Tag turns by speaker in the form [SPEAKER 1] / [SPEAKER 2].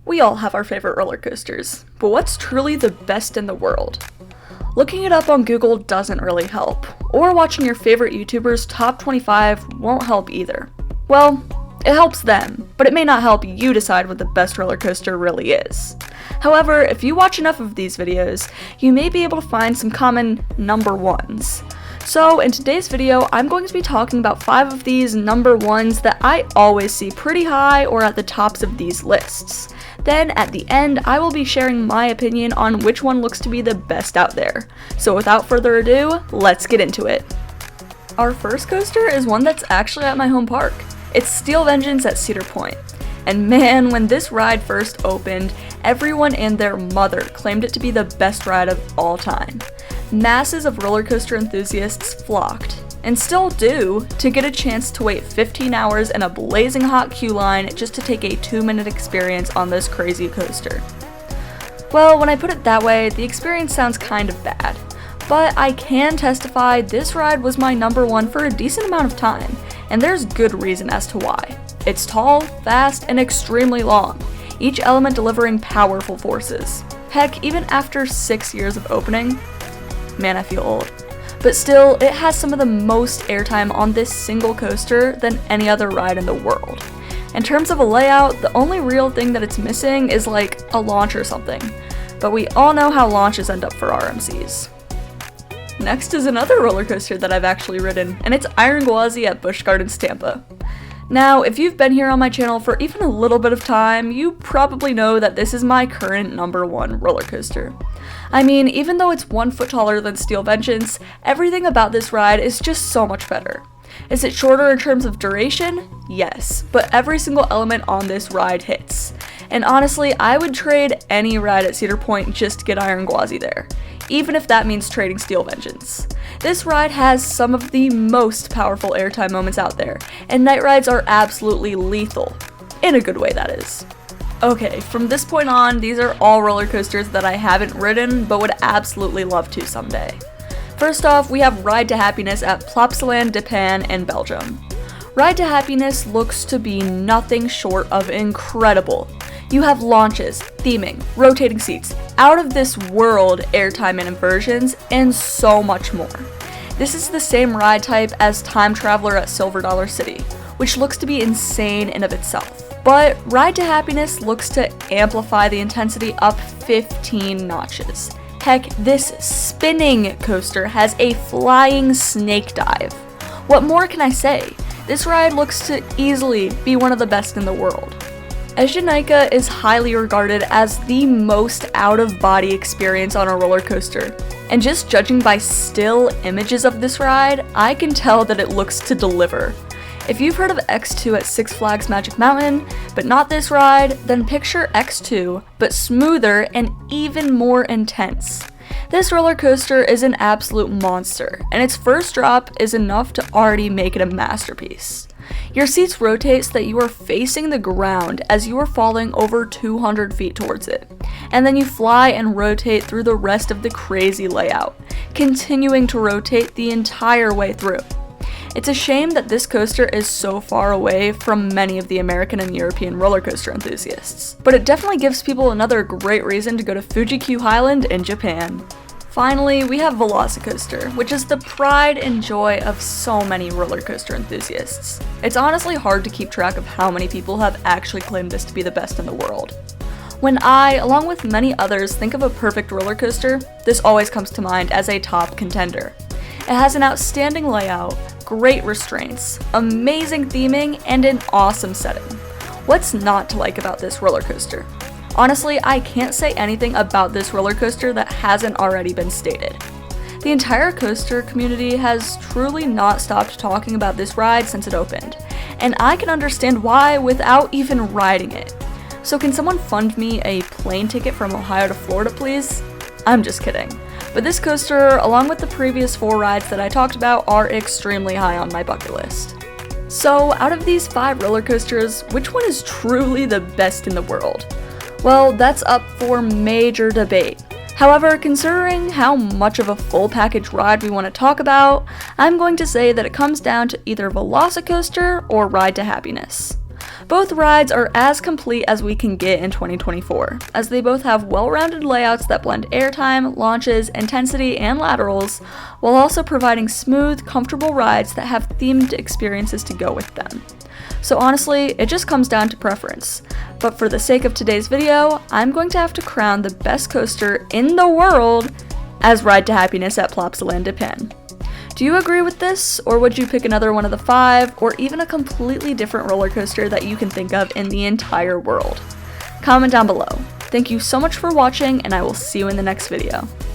[SPEAKER 1] We all have our favorite roller coasters, but what's truly the best in the world? Looking it up on Google doesn't really help, or watching your favorite YouTuber's top 25 won't help either. Well, it helps them, but it may not help you decide what the best roller coaster really is. However, if you watch enough of these videos, you may be able to find some common number ones. So in today's video, I'm going to be talking about 5 of these number ones that I always see pretty high or at the tops of these lists. Then at the end, I will be sharing my opinion on which one looks to be the best out there. So without further ado, let's get into it. Our first coaster is one that's actually at my home park. It's Steel Vengeance at Cedar Point. And man, when this ride first opened, everyone and their mother claimed it to be the best ride of all time. Masses of roller coaster enthusiasts flocked, and still do, to get a chance to wait 15 hours in a blazing hot queue line just to take a 2-minute experience on this crazy coaster. Well, when I put it that way, the experience sounds kind of bad, but I can testify this ride was my number one for a decent amount of time, and there's good reason as to why. It's tall, fast, and extremely long, each element delivering powerful forces. Heck, even after 6 years of opening, man, I feel old. But still, it has some of the most airtime on this single coaster than any other ride in the world. In terms of a layout, the only real thing that it's missing is like a launch or something. But we all know how launches end up for RMCs. Next is another roller coaster that I've actually ridden, and it's Iron Gwazi at Busch Gardens, Tampa. Now, if you've been here on my channel for even a little bit of time, you probably know that this is my current number one roller coaster. I mean, even though it's 1 foot taller than Steel Vengeance, everything about this ride is just so much better. Is it shorter in terms of duration? Yes, but every single element on this ride hits. And honestly, I would trade any ride at Cedar Point just to get Iron Gwazi there, even if that means trading Steel Vengeance. This ride has some of the most powerful airtime moments out there, and night rides are absolutely lethal. In a good way, that is. Okay, from this point on, these are all roller coasters that I haven't ridden, but would absolutely love to someday. First off, we have Ride to Happiness at Plopsaland de Pan in Belgium. Ride to Happiness looks to be nothing short of incredible. You have launches, theming, rotating seats, out of this world airtime and inversions, and so much more. This is the same ride type as Time Traveler at Silver Dollar City, which looks to be insane in of itself. But Ride to Happiness looks to amplify the intensity up 15 notches. Heck, this spinning coaster has a flying snake dive. What more can I say? This ride looks to easily be one of the best in the world. Ejinaika is highly regarded as the most out-of-body experience on a roller coaster, and just judging by still images of this ride, I can tell that it looks to deliver. If you've heard of X2 at Six Flags Magic Mountain, but not this ride, then picture X2, but smoother and even more intense. This roller coaster is an absolute monster, and its first drop is enough to already make it a masterpiece. Your seats rotate so that you are facing the ground as you are falling over 200 feet towards it, and then you fly and rotate through the rest of the crazy layout, continuing to rotate the entire way through. It's a shame that this coaster is so far away from many of the American and European roller coaster enthusiasts, but it definitely gives people another great reason to go to Fuji-Q Highland in Japan. Finally, we have Velocicoaster, which is the pride and joy of so many roller coaster enthusiasts. It's honestly hard to keep track of how many people have actually claimed this to be the best in the world. When I, along with many others, think of a perfect roller coaster, this always comes to mind as a top contender. It has an outstanding layout, great restraints, amazing theming, and an awesome setting. What's not to like about this roller coaster? Honestly, I can't say anything about this roller coaster that hasn't already been stated. The entire coaster community has truly not stopped talking about this ride since it opened, and I can understand why without even riding it. So can someone fund me a plane ticket from Ohio to Florida, please? I'm just kidding. But this coaster, along with the previous 4 rides that I talked about, are extremely high on my bucket list. So, out of these 5 roller coasters, which one is truly the best in the world? Well, that's up for major debate. However, considering how much of a full package ride we want to talk about, I'm going to say that it comes down to either Velocicoaster or Ride to Happiness. Both rides are as complete as we can get in 2024, as they both have well-rounded layouts that blend airtime, launches, intensity, and laterals, while also providing smooth, comfortable rides that have themed experiences to go with them. So honestly, it just comes down to preference. But for the sake of today's video, I'm going to have to crown the best coaster in the world as Ride to Happiness at Plopsaland Japan. Do you agree with this, or would you pick another one of the 5, or even a completely different roller coaster that you can think of in the entire world? Comment down below. Thank you so much for watching, and I will see you in the next video.